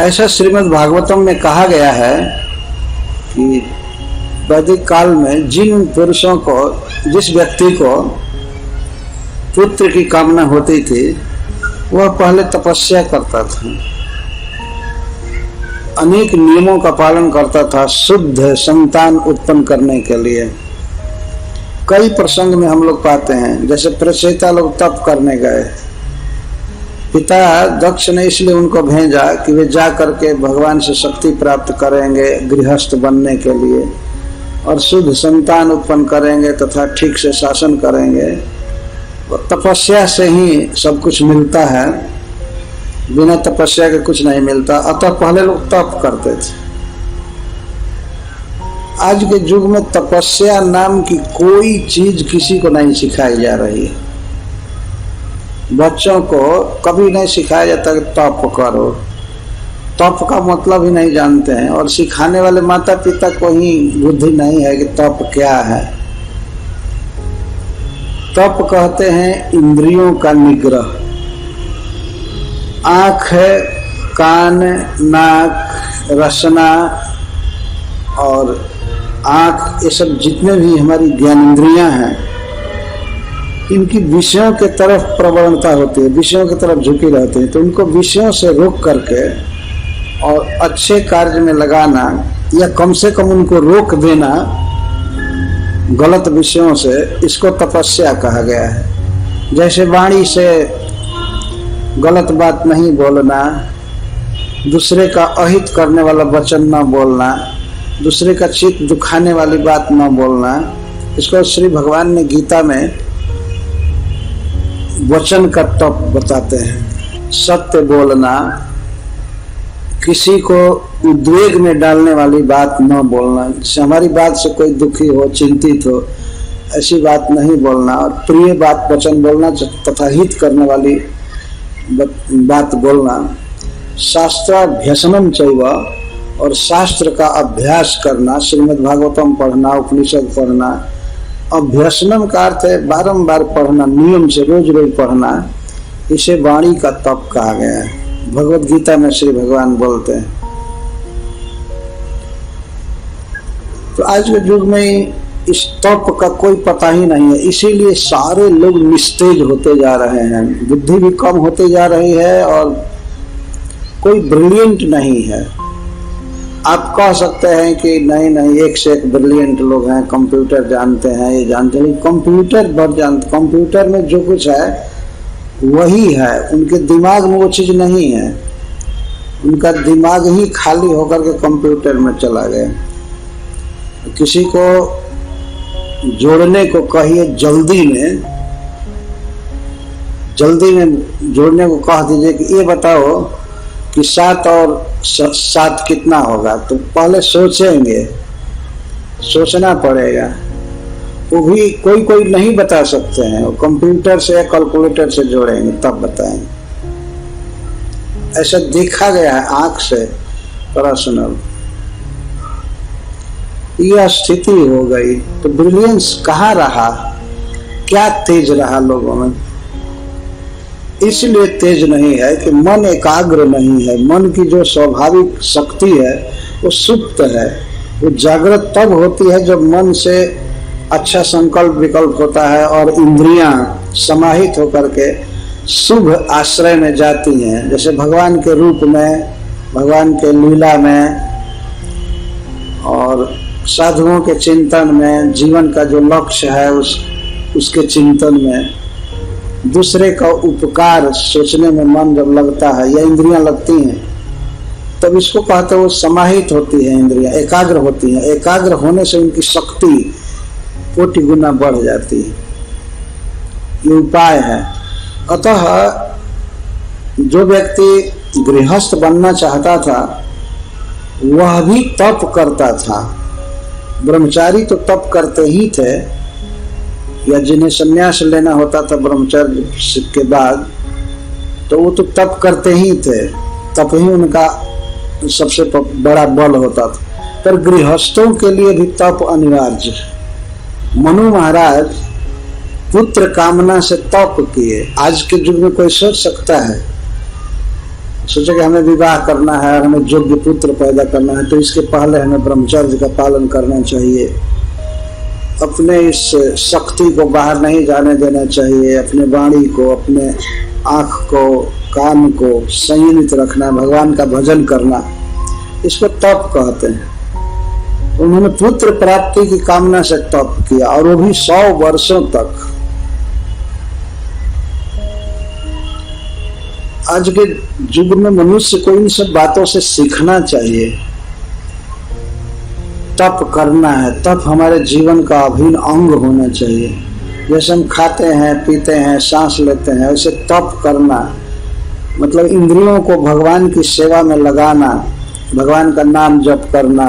ऐसा श्रीमद् भागवतम में कहा गया है कि वैदिक काल में जिन पुरुषों को, जिस व्यक्ति को पुत्र की कामना होती थी वह पहले तपस्या करता था, अनेक नियमों का पालन करता था शुद्ध संतान उत्पन्न करने के लिए। कई प्रसंग में हम लोग पाते हैं, जैसे प्रचेता लोग तप करने गए, पिता दक्ष ने इसलिए उनको भेजा कि वे जा करके भगवान से शक्ति प्राप्त करेंगे गृहस्थ बनने के लिए और शुद्ध संतान उत्पन्न करेंगे तथा ठीक से शासन करेंगे। और तपस्या से ही सब कुछ मिलता है, बिना तपस्या के कुछ नहीं मिलता। अतः पहले लोग तप करते थे। आज के युग में तपस्या नाम की कोई चीज किसी को नहीं सिखाई जा रही है। बच्चों को कभी नहीं सिखाया जाता कि तप करो, तप का मतलब ही नहीं जानते हैं, और सिखाने वाले माता पिता को ही बुद्धि नहीं है कि तप क्या है। तप कहते हैं इंद्रियों का निग्रह। आँख, कान, नाक, रसना और आँख, ये सब जितने भी हमारी ज्ञानेंद्रियां हैं, इनकी विषयों के तरफ प्रवणता होती है, विषयों की तरफ झुकी रहती है। तो उनको विषयों से रोक करके और अच्छे कार्य में लगाना, या कम से कम उनको रोक देना गलत विषयों से, इसको तपस्या कहा गया है। जैसे वाणी से गलत बात नहीं बोलना, दूसरे का अहित करने वाला वचन न बोलना, दूसरे का चित्त दुखाने वाली बात न बोलना, इसको श्री भगवान ने गीता में वचन का तप बताते हैं। सत्य बोलना, किसी को उद्वेग में डालने वाली बात न बोलना, हमारी बात से कोई दुखी हो, चिंतित हो, ऐसी बात नहीं बोलना, और प्रिय बात वचन बोलना तथा हित करने वाली बात बोलना। शास्त्राभ्यसनम चैव, और शास्त्र का अभ्यास करना, श्रीमद् भागवतम पढ़ना, उपनिषद पढ़ना। अभ्यसनम का अर्थ है बारंबार पढ़ना, नियम से रोज रोज पढ़ना। इसे वाणी का तप कहा गया है। भगवत गीता में श्री भगवान बोलते हैं। तो आज के युग में इस तप का कोई पता ही नहीं है, इसीलिए सारे लोग निस्तेज होते जा रहे हैं, बुद्धि भी कम होते जा रही है और कोई ब्रिलियंट नहीं है। आप कह सकते हैं कि नहीं एक से एक ब्रिलियंट लोग हैं, कंप्यूटर जानते हैं, ये जानते हैं, कंप्यूटर बहुत जानते, कंप्यूटर में जो कुछ है वही है, उनके दिमाग में वो चीज नहीं है। उनका दिमाग ही खाली होकर के कंप्यूटर में चला गया। किसी को जोड़ने को कहिए, जल्दी में जोड़ने को कह दीजिए कि ये बताओ कि 7 और 7 कितना होगा, तो पहले सोचेंगे, सोचना पड़ेगा। वो भी कोई नहीं बता सकते हैं, वो कंप्यूटर से या कैलकुलेटर से जोड़ेंगे तब बताएंगे। ऐसा देखा गया है आंख से, पर्सनल। यह स्थिति हो गई तो ब्रिलियंस कहाँ रहा, क्या तेज रहा लोगों में? इसलिए तेज नहीं है कि मन एकाग्र नहीं है। मन की जो स्वाभाविक शक्ति है वो सुप्त है। वो जागृत तब होती है जब मन से अच्छा संकल्प विकल्प होता है और इंद्रियां समाहित होकर के शुभ आश्रय में जाती हैं, जैसे भगवान के रूप में, भगवान के लीला में और साधुओं के चिंतन में, जीवन का जो लक्ष्य है उसके चिंतन में, दूसरे का उपकार सोचने में मन जब लगता है या इंद्रियां लगती हैं, तब इसको कहते हैं वो समाहित होती है, इंद्रियां एकाग्र होती हैं। एकाग्र होने से उनकी शक्ति कोटि गुना बढ़ जाती है। ये उपाय है। अतः जो व्यक्ति गृहस्थ बनना चाहता था वह भी तप करता था। ब्रह्मचारी तो तप करते ही थे, या जिन्हें संन्यास लेना होता था ब्रह्मचर्य के बाद, तो वो तो तप करते ही थे। तप ही उनका सबसे बड़ा बल होता था। पर गृहस्थों के लिए भी तप अनिवार्य है। मनु महाराज पुत्र कामना से तप किए। आज के युग में कोई सोच सकता है सोचे कि हमें विवाह करना है, हमें योग्य पुत्र पैदा करना है, तो इसके पहले हमें ब्रह्मचर्य का पालन करना चाहिए। अपने इस शक्ति को बाहर नहीं जाने देना चाहिए। अपने वाणी को, अपने आँख को, कान को संयमित रखना, भगवान का भजन करना, इसको तप कहते हैं। उन्होंने पुत्र प्राप्ति की कामना से तप किया, और वो भी 100 वर्षों तक। आज के युग में मनुष्य को इन सब बातों से सीखना चाहिए। तप करना है, तप हमारे जीवन का अभिन्न अंग होना चाहिए। जैसे हम खाते हैं, पीते हैं, सांस लेते हैं, वैसे तप करना मतलब इंद्रियों को भगवान की सेवा में लगाना, भगवान का नाम जप करना,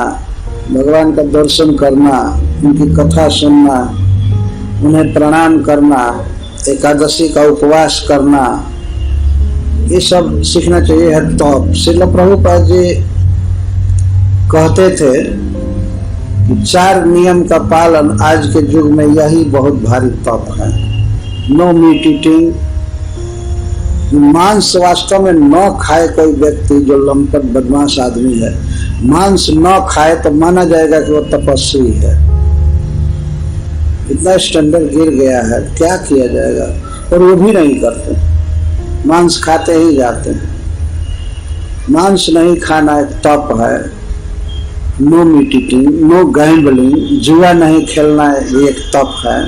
भगवान का दर्शन करना, उनकी कथा सुनना, उन्हें प्रणाम करना, एकादशी का उपवास करना, ये सब सीखना चाहिए है तप। श्रील प्रभुपाद जी कहते थे कि 4 नियम का पालन आज के युग में यही बहुत भारी तप है। नो मीट ईटिंग, मांस वास्तव में न खाए कोई व्यक्ति जो लंपट बदमाश आदमी है, मांस न खाए तो माना जाएगा कि वो तपस्वी है। इतना स्टैंडर्ड गिर गया है, क्या किया जाएगा। और वो भी नहीं करते, मांस खाते ही जाते हैं। मांस नहीं खाना एक तप है। No meat eating, no gambling, जुआ नहीं खेलना ये एक तप है।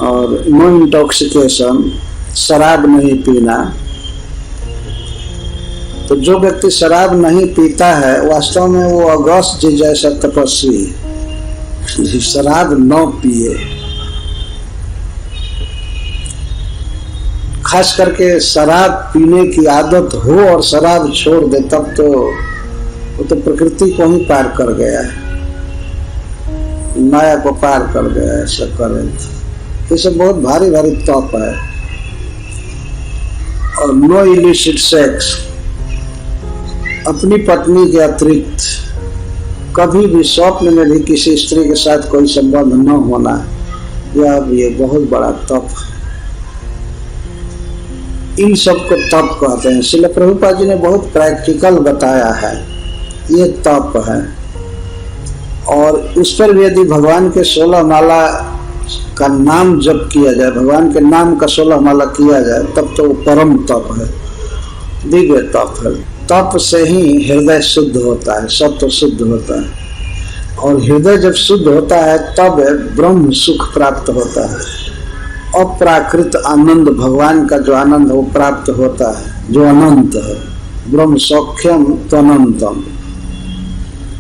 और नो इंटॉक्सिकेशन, शराब नहीं पीना। तो जो व्यक्ति शराब नहीं पीता है वास्तव में वो अगस्त जी जैसा तपस्वी, शराब न पिए। खास करके शराब पीने की आदत हो और शराब छोड़ दे, तब तो वो तो प्रकृति को ही पार कर गया है, माया को पार कर गया है। ऐसा करे ये सब बहुत भारी भारी तप है। और नो इलिसिट सेक्स, अपनी पत्नी के अतिरिक्त कभी भी स्वप्न में भी किसी स्त्री के साथ कोई संबंध न होना, यह ये बहुत बड़ा तप है। इन सब को तप कहते हैं। श्रील प्रभुपाद जी ने बहुत प्रैक्टिकल बताया है, ये तप है। और उस पर भी यदि भगवान के 16 माला का नाम जप किया जाए, भगवान के नाम का 16 माला किया जाए, तब तो परम तप है, दिव्य तप है। तप से ही हृदय शुद्ध होता है, सत्व शुद्ध होता है। और हृदय जब शुद्ध होता है तब ब्रह्म सुख प्राप्त होता है। अप्राकृत आनंद, भगवान का जो आनंद वो प्राप्त होता है, जो अनंत है। ब्रह्म सौख्यम त्वनंतम।